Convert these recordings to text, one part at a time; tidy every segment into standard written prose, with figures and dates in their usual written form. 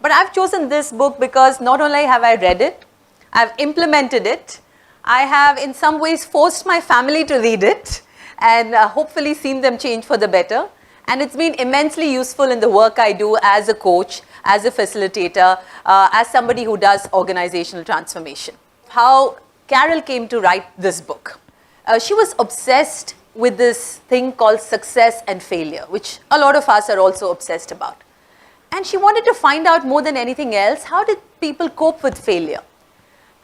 But I've chosen this book because not only have I read it, I've implemented it, I have in some ways forced my family to read it and hopefully seen them change for the better. And it's been immensely useful in the work I do as a coach, as a facilitator, as somebody who does organizational transformation. How Carol came to write this book. She was obsessed with this thing called success and failure, which a lot of us are also obsessed about. And she wanted to find out more than anything else, how did people cope with failure?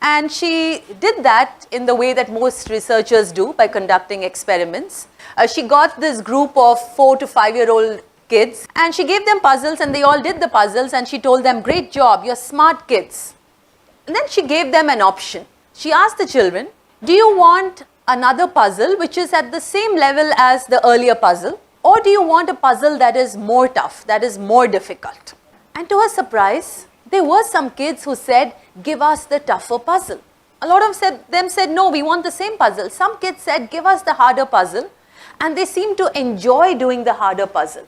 And she did that in the way that most researchers do, by conducting experiments. She got this group of 4 to 5-year-old kids and she gave them puzzles and they all did the puzzles and she told them, great job, you're smart kids. And then she gave them an option. She asked the children, do you want another puzzle which is at the same level as the earlier puzzle, or do you want a puzzle that is more tough, that is more difficult? And to her surprise, there were some kids who said, give us the tougher puzzle. A lot of them said, no, we want the same puzzle. Some kids said, give us the harder puzzle. And they seemed to enjoy doing the harder puzzle,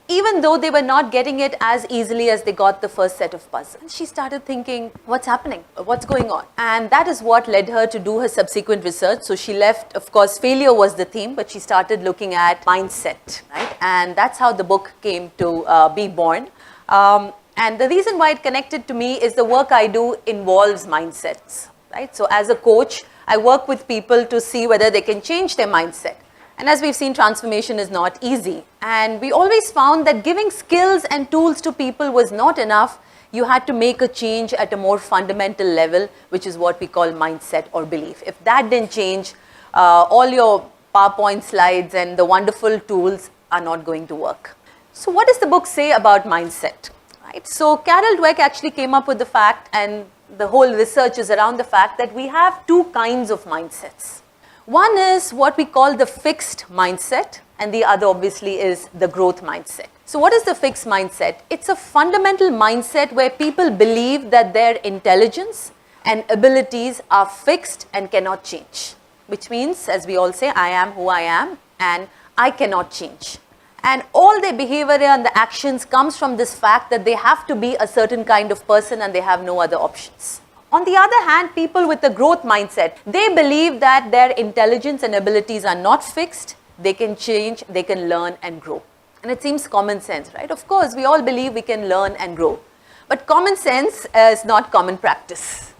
even though they were not getting it as easily as they got the first set of puzzles. And she started thinking, what's happening? What's going on? And that is what led her to do her subsequent research. So she left, of course, failure was the theme, but she started looking at mindset, right? And that's how the book came to be born. And the reason why it connected to me is the work I do involves mindsets, right? So as a coach, I work with people to see whether they can change their mindset. And as we've seen, transformation is not easy. And we always found that giving skills and tools to people was not enough. You had to make a change at a more fundamental level, which is what we call mindset or belief. If that didn't change, all your PowerPoint slides and the wonderful tools are not going to work. So what does the book say about mindset? Right? So Carol Dweck actually came up with the fact, and the whole research is around the fact that we have two kinds of mindsets. One is what we call the fixed mindset, and the other obviously is the growth mindset. So what is the fixed mindset? It's a fundamental mindset where people believe that their intelligence and abilities are fixed and cannot change, which means, as we all say, I am who I am and I cannot change. And all their behavior and the actions comes from this fact that they have to be a certain kind of person and they have no other options. On the other hand, people with a growth mindset, they believe that their intelligence and abilities are not fixed, they can change, they can learn and grow. And it seems common sense, right? Of course, we all believe we can learn and grow. But common sense is not common practice.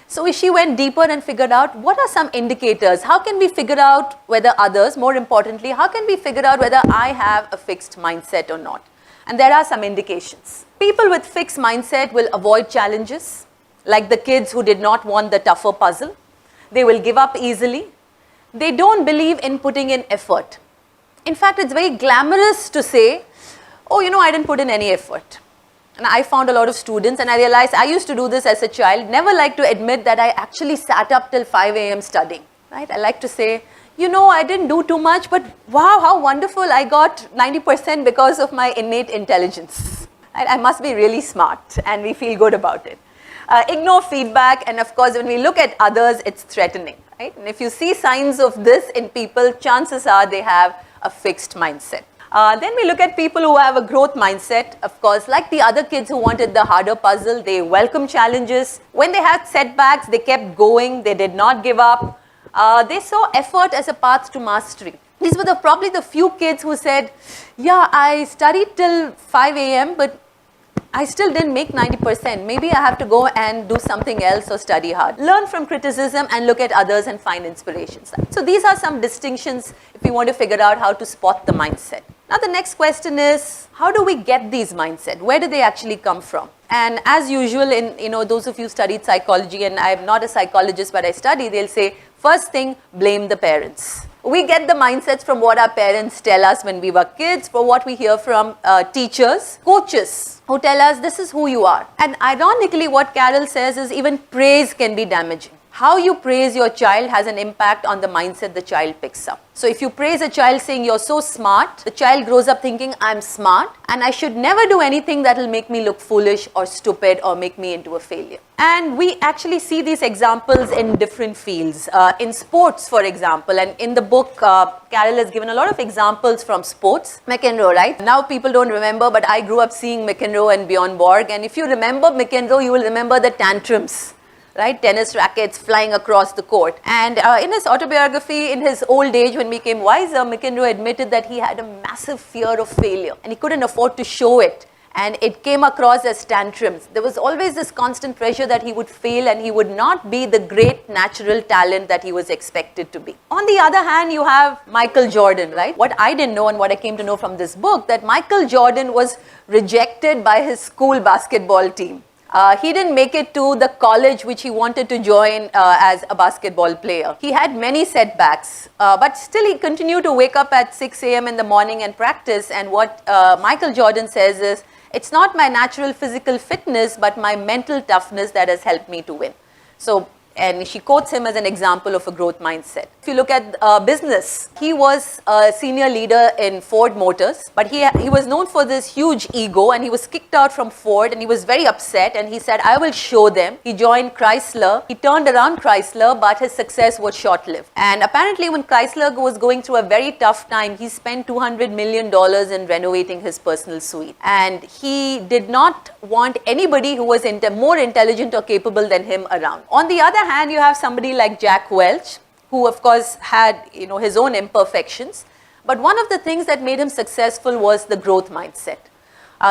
So she went deeper and figured out what are some indicators. How can we figure out whether others, more importantly, how can we figure out whether I have a fixed mindset or not? And there are some indications. People with fixed mindset will avoid challenges. Like the kids who did not want the tougher puzzle. They will give up easily. They don't believe in putting in effort. In fact, it's very glamorous to say, oh, you know, I didn't put in any effort. And I found a lot of students, and I realized I used to do this as a child, never like to admit that I actually sat up till 5 a.m. studying. Right? I like to say, you know, I didn't do too much, but wow, how wonderful, I got 90% because of my innate intelligence. Right? I must be really smart, and we feel good about it. Ignore feedback, and of course when we look at others, it's threatening, right? And if you see signs of this in people, chances are they have a fixed mindset. Then we look at people who have a growth mindset. Of course, like the other kids who wanted the harder puzzle, they welcome challenges. When they had setbacks, they kept going, they did not give up. They saw effort as a path to mastery. These were probably the few kids who said, yeah, I studied till 5 a.m., but I still didn't make 90%. Maybe I have to go and do something else or study hard. Learn from criticism and look at others and find inspirations. So these are some distinctions if we want to figure out how to spot the mindset. Now the next question is, how do we get these mindset? Where do they actually come from? And as usual, in those of you who studied psychology, and I'm not a psychologist but I study, they'll say, first thing, blame the parents. We get the mindsets from what our parents tell us when we were kids, for what we hear from teachers, coaches who tell us this is who you are. And ironically, what Carol says is even praise can be damaging. how you praise your child has an impact on the mindset the child picks up. So if you praise a child saying you're so smart, the child grows up thinking I'm smart and I should never do anything that will make me look foolish or stupid or make me into a failure. And we actually see these examples in different fields. In sports, for example, and in the book, Carol has given a lot of examples from sports. McEnroe, right? Now people don't remember, but I grew up seeing McEnroe and Bjorn Borg. And if you remember McEnroe, you will remember the tantrums. Right, tennis rackets flying across the court. And in his autobiography, in his old age when he became wiser, McEnroe admitted that he had a massive fear of failure and he couldn't afford to show it. And it came across as tantrums. There was always this constant pressure that he would fail and he would not be the great natural talent that he was expected to be. On the other hand, you have Michael Jordan, right? What I didn't know and what I came to know from this book, that Michael Jordan was rejected by his school basketball team. He didn't make it to the college which he wanted to join as a basketball player. He had many setbacks, but still he continued to wake up at 6 a.m. in the morning and practice. And what Michael Jordan says is, it's not my natural physical fitness, but my mental toughness that has helped me to win. So, and she quotes him as an example of a growth mindset. If you look at business, he was a senior leader in Ford Motors, but he was known for this huge ego and he was kicked out from Ford and he was very upset and he said, I will show them. He joined Chrysler. He turned around Chrysler, but his success was short-lived. And apparently when Chrysler was going through a very tough time, he spent $200 million in renovating his personal suite. And he did not want anybody who was more intelligent or capable than him around. On the other hand, you have somebody like Jack Welch, who of course had his own imperfections, but one of the things that made him successful was the growth mindset.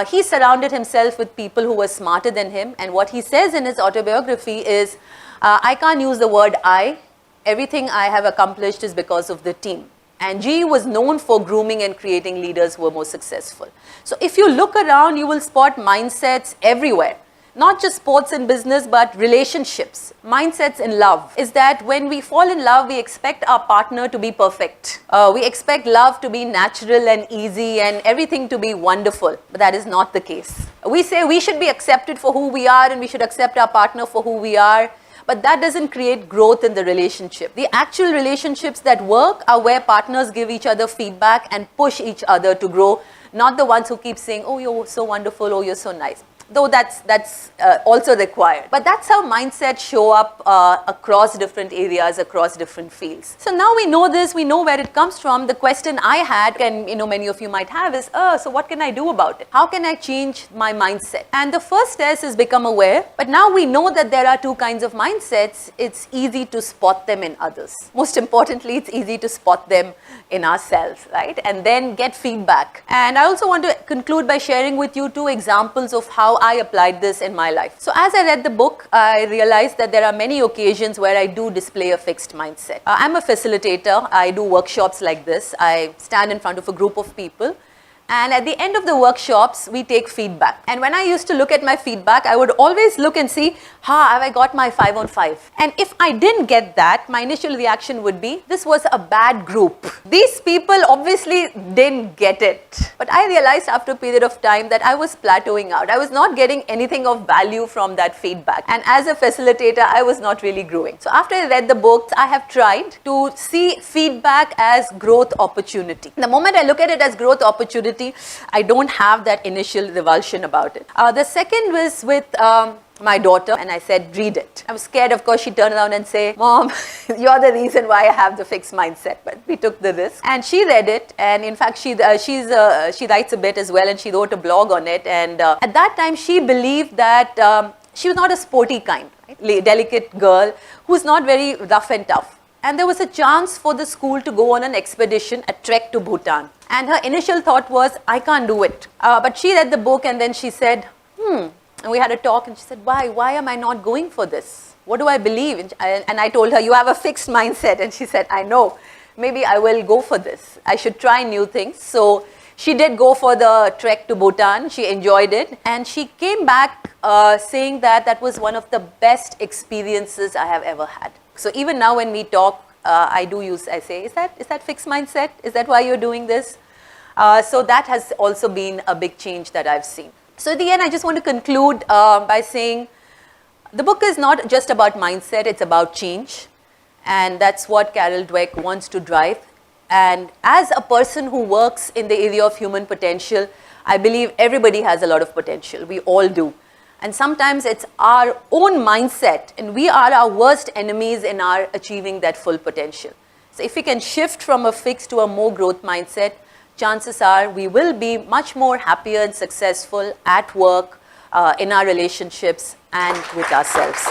He surrounded himself with people who were smarter than him, and what he says in his autobiography is, I can't use the word I. Everything I have accomplished is because of the team. And GE was known for grooming and creating leaders who were more successful. So if you look around, you will spot mindsets everywhere. Not just sports and business, but relationships, mindsets in love. Is that when we fall in love, we expect our partner to be perfect. We expect love to be natural and easy and everything to be wonderful. But that is not the case. We say we should be accepted for who we are and we should accept our partner for who we are. But that doesn't create growth in the relationship. The actual relationships that work are where partners give each other feedback and push each other to grow, not the ones who keep saying, oh, you're so wonderful, oh, you're so nice. Though that's also required. But that's how mindsets show up across different areas, across different fields. So now we know this, we know where it comes from. The question I had, and many of you might have, is, so what can I do about it? How can I change my mindset? And the first test is become aware. But now we know that there are two kinds of mindsets. It's easy to spot them in others. Most importantly, it's easy to spot them in ourselves, right? And then get feedback. And I also want to conclude by sharing with you two examples of how I applied this in my life. So as I read the book, I realized that there are many occasions where I do display a fixed mindset. I'm a facilitator. I do workshops like this. I stand in front of a group of people. And at the end of the workshops, we take feedback. And when I used to look at my feedback, I would always look and see, have I got my 5 on 5? And if I didn't get that, my initial reaction would be, this was a bad group. These people obviously didn't get it. But I realized after a period of time that I was plateauing out. I was not getting anything of value from that feedback. And as a facilitator, I was not really growing. So after I read the books, I have tried to see feedback as growth opportunity. The moment I look at it as growth opportunity, I don't have that initial revulsion about it. The second was with my daughter, and I said, read it. I was scared, of course. She turned around and say, Mom, you're the reason why I have the fixed mindset. But we took the risk. And she read it. And in fact, she writes a bit as well, and she wrote a blog on it. And at that time, she believed that she was not a sporty kind, right? Delicate girl who's not very rough and tough. And there was a chance for the school to go on an expedition, a trek to Bhutan. And her initial thought was, I can't do it. But she read the book and then she said, and we had a talk and she said, why am I not going for this? What do I believe? And I told her, you have a fixed mindset. And she said, I know, maybe I will go for this. I should try new things. So she did go for the trek to Bhutan. She enjoyed it. And she came back saying that was one of the best experiences I have ever had. So even now when we talk, I say, is that fixed mindset? Is that why you're doing this? So that has also been a big change that I've seen. So at the end, I just want to conclude by saying, The book is not just about mindset, it's about change. And that's what Carol Dweck wants to drive. And as a person who works in the area of human potential, I believe everybody has a lot of potential. We all do. And sometimes it's our own mindset, and we are our worst enemies in our achieving that full potential. So if we can shift from a fixed to a more growth mindset, chances are we will be much more happier and successful at work, in our relationships, and with ourselves.